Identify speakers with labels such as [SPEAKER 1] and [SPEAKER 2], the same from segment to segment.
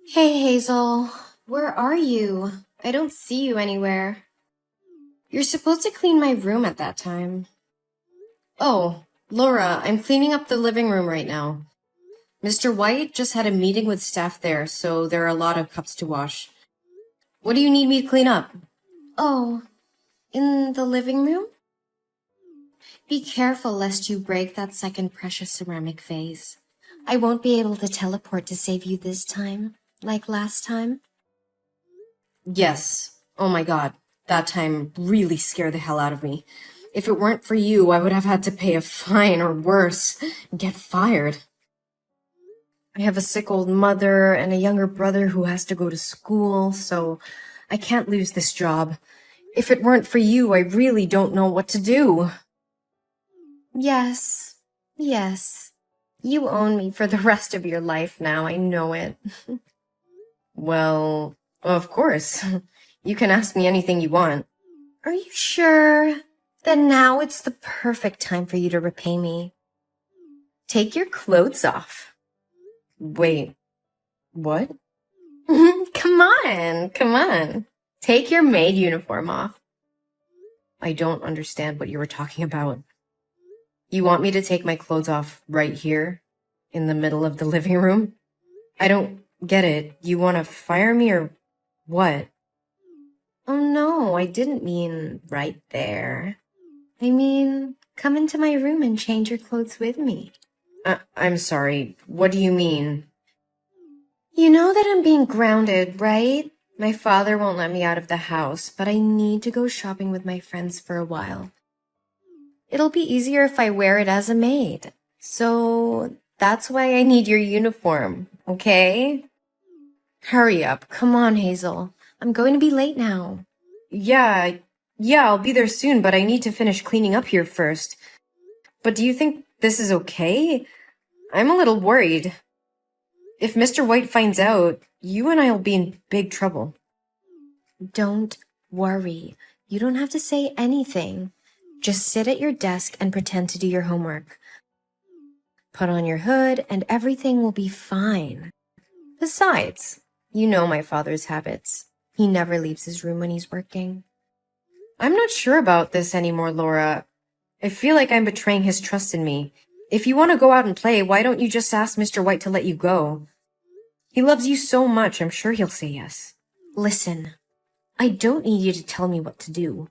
[SPEAKER 1] Hey Hazel, where are you? I don't see you anywhere. You're supposed to clean my room at that time. Oh, Laura, I'm cleaning up the living room right now. Mr. White just had a meeting with staff there, so there are a lot of cups to wash. What do you need me to clean up? Oh, in the living room? Be careful lest you break that second precious ceramic vase. I won't be able to teleport to save you this time, like last time. Yes. Oh my god. That time really scared the hell out of me. If it weren't for you, I would have had to pay a fine or worse, get fired. I have a sick old mother and a younger brother who has to go to school, so I can't lose this job. If it weren't for you, I really don't know what to do. Yes. Yes. You own me for the rest of your life now, I know it. Well, of course. You can ask me anything you want. Are you sure? Then now it's the perfect time for you to repay me. Take your clothes off. Wait, what? Come on. Take your maid uniform off. I don't understand what you were talking about. You want me to take my clothes off right here, in the middle of the living room? I don't get it. You want to fire me or what? Oh no, I didn't mean right there. I mean, come into my room and change your clothes with me. I'm sorry, what do you mean? You know that I'm being grounded, right? My father won't let me out of the house, but I need to go shopping with my friends for a while. It'll be easier if I wear it as a maid. So that's why I need your uniform, okay? Hurry up. Come on, Hazel. I'm going to be late now. Yeah, I'll be there soon, but I need to finish cleaning up here first. But do you think this is okay? I'm a little worried. If Mr. White finds out, you and I'll be in big trouble. Don't worry. You don't have to say anything. Just sit at your desk and pretend to do your homework. Put on your hood and everything will be fine. Besides, you know my father's habits. He never leaves his room when he's working. I'm not sure about this anymore, Laura. I feel like I'm betraying his trust in me. If you want to go out and play, why don't you just ask Mr. White to let you go? He loves you so much, I'm sure he'll say yes. Listen, I don't need you to tell me what to do.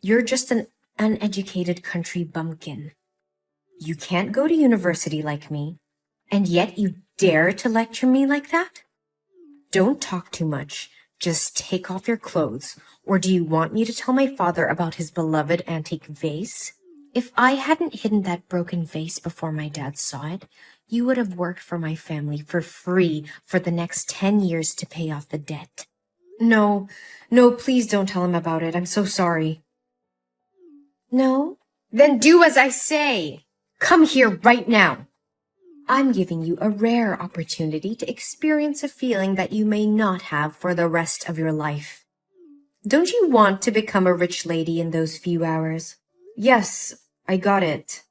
[SPEAKER 1] You're just an uneducated country bumpkin. You can't go to university like me, and yet you dare to lecture me like that? Don't talk too much. Just take off your clothes. Or do you want me to tell my father about his beloved antique vase? If I hadn't hidden that broken vase before my dad saw it, you would have worked for my family for free for the next 10 years to pay off the debt. No, please don't tell him about it. I'm so sorry. No? Then do as I say. Come here right now. I'm giving you a rare opportunity to experience a feeling that you may not have for the rest of your life. Don't you want to become a rich lady in those few hours? Yes, I got it.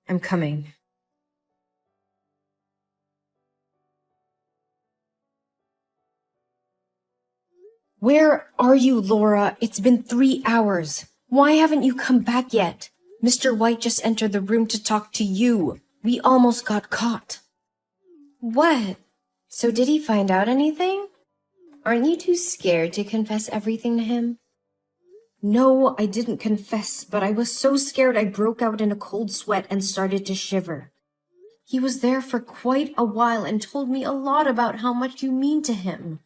[SPEAKER 1] I'm coming. Where are you, Laura? It's been 3 hours. Why haven't you come back yet? Mr. White just entered the room to talk to you. We almost got caught. What? So did he find out anything? Aren't you too scared to confess everything to him? No, I didn't confess, but I was so scared I broke out in a cold sweat and started to shiver. He was there for quite a while and told me a lot about how much you mean to him.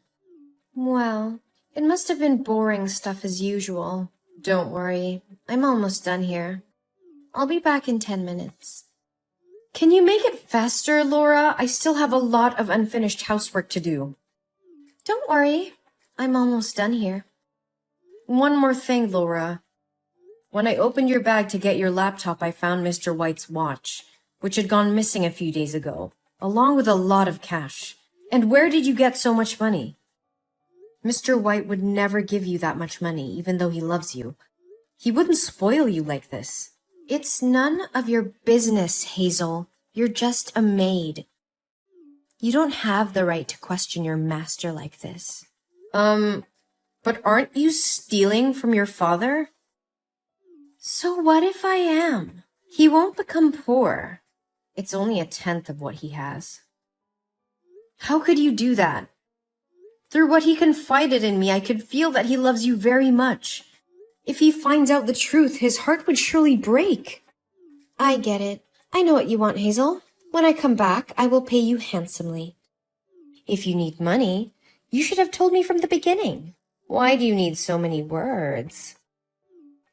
[SPEAKER 1] Well, it must have been boring stuff as usual. Don't worry, I'm almost done here. I'll be back in 10 minutes. Can you make it faster, Laura? I still have a lot of unfinished housework to do. Don't worry, I'm almost done here. One more thing, Laura. When I opened your bag to get your laptop, I found Mr. White's watch, which had gone missing a few days ago, along with a lot of cash. And where did you get so much money? Mr. White would never give you that much money, even though he loves you. He wouldn't spoil you like this. It's none of your business, Hazel. You're just a maid. You don't have the right to question your master like this. But aren't you stealing from your father? So what if I am? He won't become poor. It's only 1/10 of what he has. How could you do that? Through what he confided in me, I could feel that he loves you very much. If he finds out the truth, his heart would surely break. I get it. I know what you want, Hazel. When I come back, I will pay you handsomely. If you need money, you should have told me from the beginning. Why do you need so many words?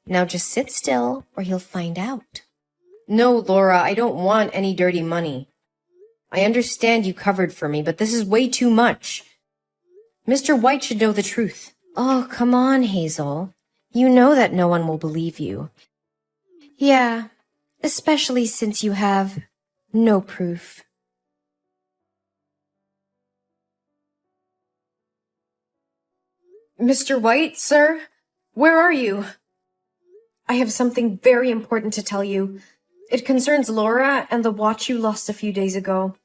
[SPEAKER 1] Now just sit still, or he'll find out. No, Laura, I don't want any dirty money. I understand you covered for me, but this is way too much. Mr. White should know the truth. Oh, come on, Hazel. You know that no one will believe you. Yeah, especially since you have no proof. Mr. White, sir, where are you? I have something very important to tell you. It concerns Laura and the watch you lost a few days ago.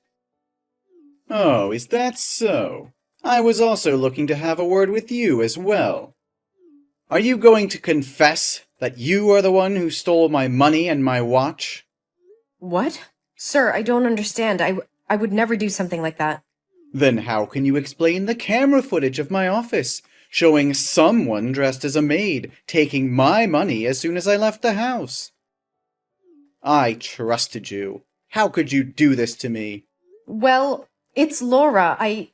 [SPEAKER 2] Oh, is that so? I was also looking to have a word with you as well. Are you going to confess that you are the one who stole my money and my watch?
[SPEAKER 1] What? Sir, I don't understand. I would never do something like that.
[SPEAKER 2] Then how can you explain the camera footage of my office, showing someone dressed as a maid taking my money as soon as I left the house? I trusted you. How could you do this to me?
[SPEAKER 1] Well, it's Laura. I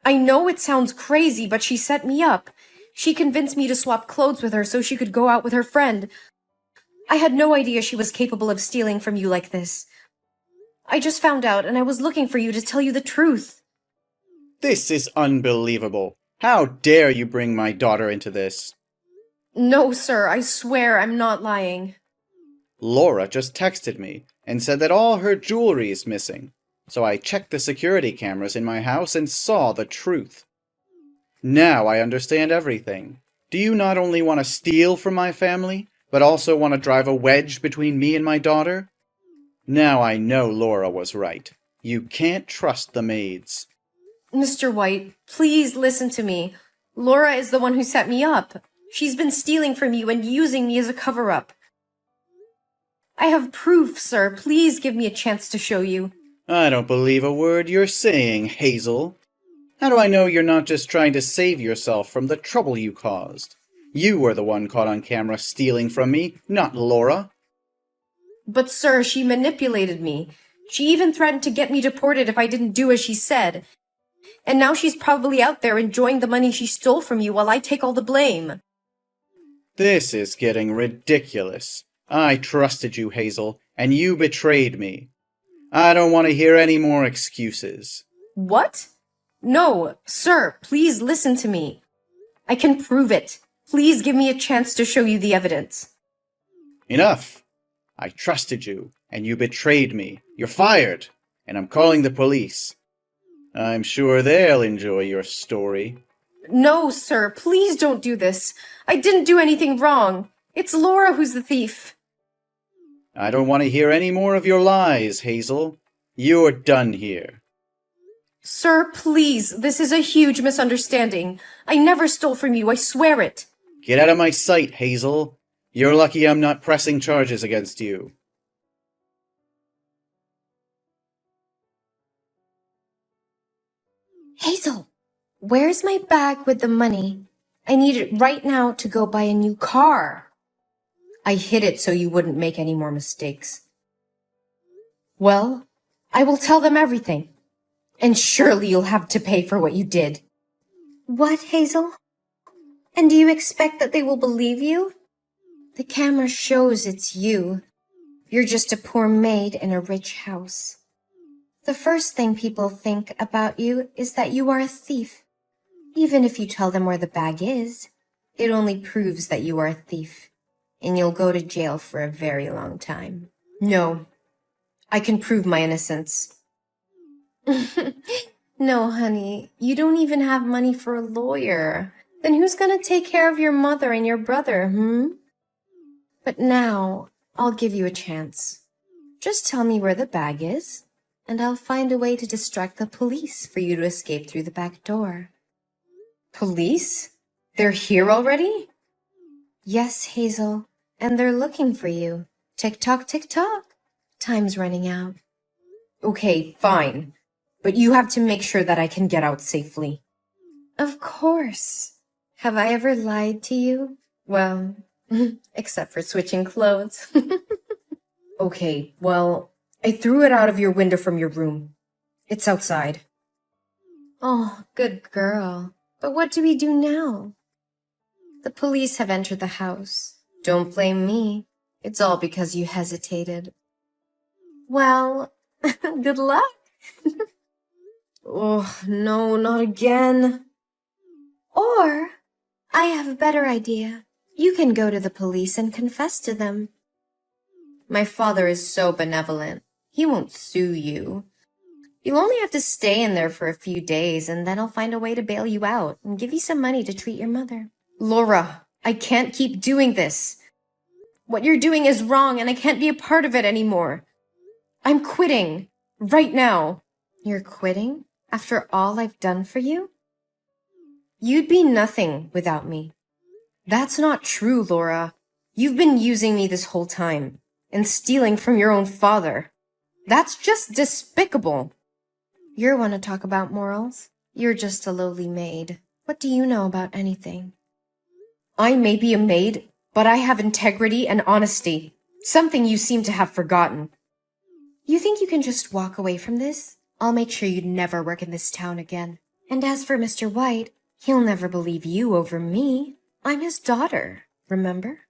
[SPEAKER 1] know it sounds crazy, but she set me up. She convinced me to swap clothes with her so she could go out with her friend. I had no idea she was capable of stealing from you like this. I just found out, and I was looking for you to tell you the truth.
[SPEAKER 2] This is unbelievable. How dare you bring my daughter into this?
[SPEAKER 1] No, sir, I swear I'm not lying.
[SPEAKER 2] Laura just texted me and said that all her jewelry is missing. So I checked the security cameras in my house and saw the truth. Now I understand everything. Do you not only want to steal from my family, but also want to drive a wedge between me and my daughter? Now I know Laura was right. You can't trust the maids.
[SPEAKER 1] Mr. White, please listen to me. Laura is the one who set me up. She's been stealing from you and using me as a cover-up. I have proof, sir. Please give me a chance to show you.
[SPEAKER 2] I don't believe a word you're saying, Hazel. How do I know you're not just trying to save yourself from the trouble you caused? You were the one caught on camera stealing from me, not Laura.
[SPEAKER 1] But, sir, she manipulated me. She even threatened to get me deported if I didn't do as she said. And now she's probably out there enjoying the money she stole from you while I take all the blame.
[SPEAKER 2] This is getting ridiculous. I trusted you, Hazel, and you betrayed me. I don't want to hear any more excuses.
[SPEAKER 1] What? No, sir, please listen to me. I can prove it. Please give me a chance to show you the evidence.
[SPEAKER 2] Enough. I trusted you, and you betrayed me. You're fired, and I'm calling the police. I'm sure they'll enjoy your story.
[SPEAKER 1] No, sir, please don't do this. I didn't do anything wrong. It's Laura who's the thief.
[SPEAKER 2] I don't want to hear any more of your lies, Hazel. You're done here.
[SPEAKER 1] Sir, please, this is a huge misunderstanding. I never stole from you, I swear it.
[SPEAKER 2] Get out of my sight, Hazel. You're lucky I'm not pressing charges against you.
[SPEAKER 1] Hazel, where's my bag with the money? I need it right now to go buy a new car. I hid it so you wouldn't make any more mistakes. Well, I will tell them everything. And surely you'll have to pay for what you did. What, Hazel? And do you expect that they will believe you? The camera shows it's you. You're just a poor maid in a rich house. The first thing people think about you is that you are a thief. Even if you tell them where the bag is, it only proves that you are a thief. And you'll go to jail for a very long time. No, I can prove my innocence. No, honey, you don't even have money for a lawyer. Then who's gonna take care of your mother and your brother, But now, I'll give you a chance. Just tell me where the bag is, and I'll find a way to distract the police for you to escape through the back door. Police? They're here already? Yes, Hazel, and they're looking for you. Tick-tock, tick-tock. Time's running out. Okay, fine. But you have to make sure that I can get out safely. Of course. Have I ever lied to you? Well, except for switching clothes. Okay, well, I threw it out of your window from your room. It's outside. Oh, good girl. But what do we do now? The police have entered the house. Don't blame me. It's all because you hesitated. Well, good luck. Oh, no, not again. Or, I have a better idea. You can go to the police and confess to them. My father is so benevolent. He won't sue you. You'll only have to stay in there for a few days, and then I'll find a way to bail you out and give you some money to treat your mother. Laura, I can't keep doing this. What you're doing is wrong, and I can't be a part of it anymore. I'm quitting. Right now. You're quitting? After all I've done for you? You'd be nothing without me. That's not true, Laura. You've been using me this whole time, and stealing from your own father. That's just despicable. You want to talk about morals? You're just a lowly maid. What do you know about anything? I may be a maid, but I have integrity and honesty, something you seem to have forgotten. You think you can just walk away from this? I'll make sure you never work in this town again. And as for Mr. White, he'll never believe you over me. I'm his daughter, remember?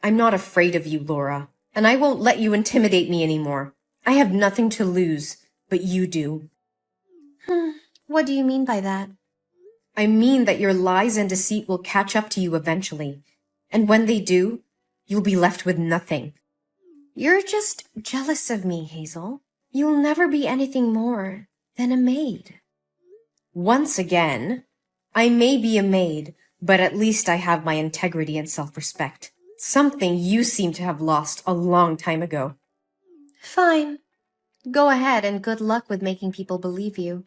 [SPEAKER 1] I'm not afraid of you, Laura, and I won't let you intimidate me anymore. I have nothing to lose, but you do. What do you mean by that? I mean that your lies and deceit will catch up to you eventually. And when they do, you'll be left with nothing. You're just jealous of me, Hazel. You'll never be anything more than a maid. Once again, I may be a maid, but at least I have my integrity and self-respect. Something you seem to have lost a long time ago. Fine. Go ahead and good luck with making people believe you.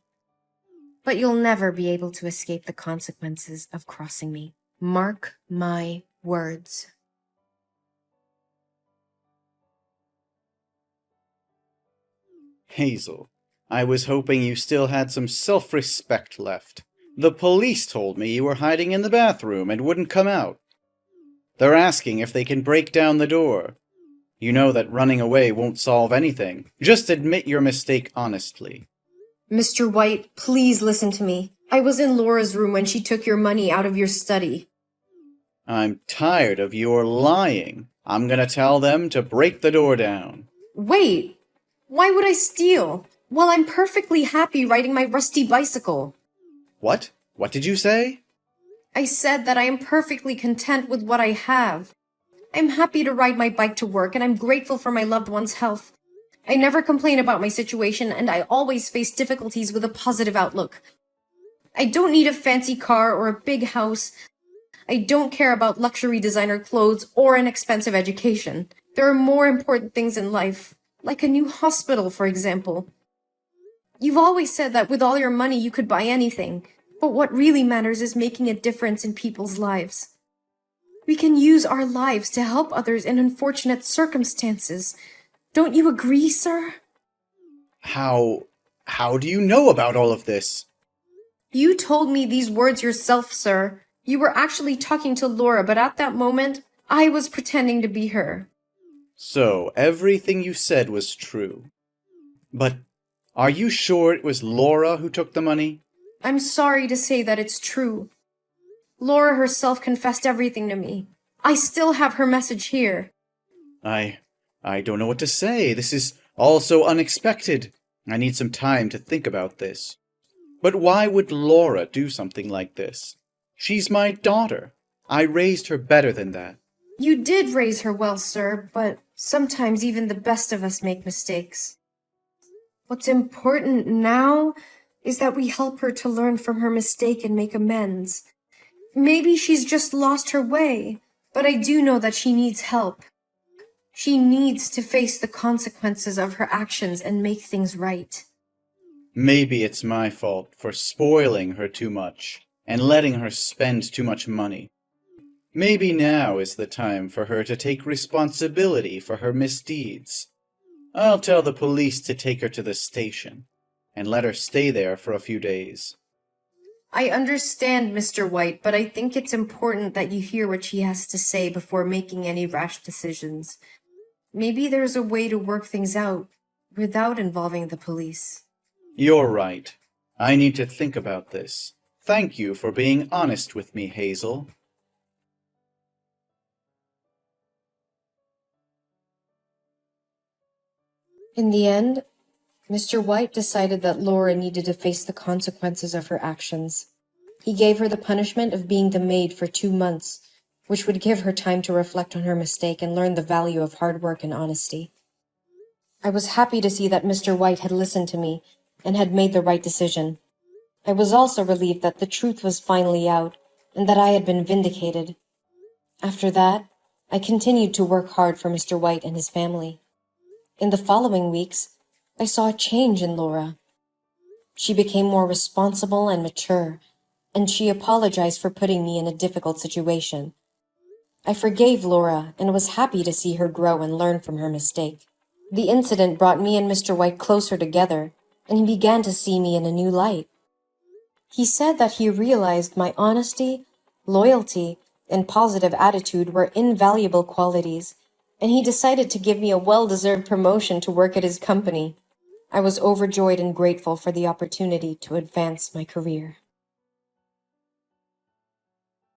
[SPEAKER 1] But you'll never be able to escape the consequences of crossing me. Mark my words.
[SPEAKER 2] Hazel, I was hoping you still had some self-respect left. The police told me you were hiding in the bathroom and wouldn't come out. They're asking if they can break down the door. You know that running away won't solve anything. Just admit your mistake honestly.
[SPEAKER 1] Mr. White, please listen to me. I was in Laura's room when she took your money out of your study.
[SPEAKER 2] I'm tired of your lying. I'm gonna tell them to break the door down.
[SPEAKER 1] Wait! Why would I steal? Well, I'm perfectly happy riding my rusty bicycle.
[SPEAKER 2] What? What did you say?
[SPEAKER 1] I said that I am perfectly content with what I have. I'm happy to ride my bike to work, and I'm grateful for my loved one's health. I never complain about my situation, and I always face difficulties with a positive outlook. I don't need a fancy car or a big house. I don't care about luxury designer clothes or an expensive education. There are more important things in life, like a new hospital, for example. You've always said that with all your money you could buy anything, but what really matters is making a difference in people's lives. We can use our lives to help others in unfortunate circumstances. Don't you agree, sir?
[SPEAKER 2] How do you know about all of this?
[SPEAKER 1] You told me these words yourself, sir. You were actually talking to Laura, but at that moment, I was pretending to be her.
[SPEAKER 2] So, everything you said was true. But are you sure it was Laura who took the money?
[SPEAKER 1] I'm sorry to say that it's true. Laura herself confessed everything to me. I still have her message here.
[SPEAKER 2] I don't know what to say. This is all so unexpected. I need some time to think about this. But why would Laura do something like this? She's my daughter. I raised her better than that.
[SPEAKER 1] You did raise her well, sir, but sometimes even the best of us make mistakes. What's important now is that we help her to learn from her mistake and make amends. Maybe she's just lost her way, but I do know that she needs help. She needs to face the consequences of her actions and make things right.
[SPEAKER 2] Maybe it's my fault for spoiling her too much and letting her spend too much money. Maybe now is the time for her to take responsibility for her misdeeds. I'll tell the police to take her to the station and let her stay there for a few days.
[SPEAKER 1] I understand, Mr. White, but I think it's important that you hear what she has to say before making any rash decisions. Maybe there's a way to work things out without involving the police.
[SPEAKER 2] You're right. I need to think about this. Thank you for being honest with me, Hazel.
[SPEAKER 1] In the end, Mr. White decided that Laura needed to face the consequences of her actions. He gave her the punishment of being the maid for 2 months, which would give her time to reflect on her mistake and learn the value of hard work and honesty. I was happy to see that Mr. White had listened to me and had made the right decision. I was also relieved that the truth was finally out and that I had been vindicated. After that, I continued to work hard for Mr. White and his family. In the following weeks, I saw a change in Laura. She became more responsible and mature, and she apologized for putting me in a difficult situation. I forgave Laura and was happy to see her grow and learn from her mistake. The incident brought me and Mr. White closer together, and he began to see me in a new light. He said that he realized my honesty, loyalty, and positive attitude were invaluable qualities, and he decided to give me a well-deserved promotion to work at his company. I was overjoyed and grateful for the opportunity to advance my career.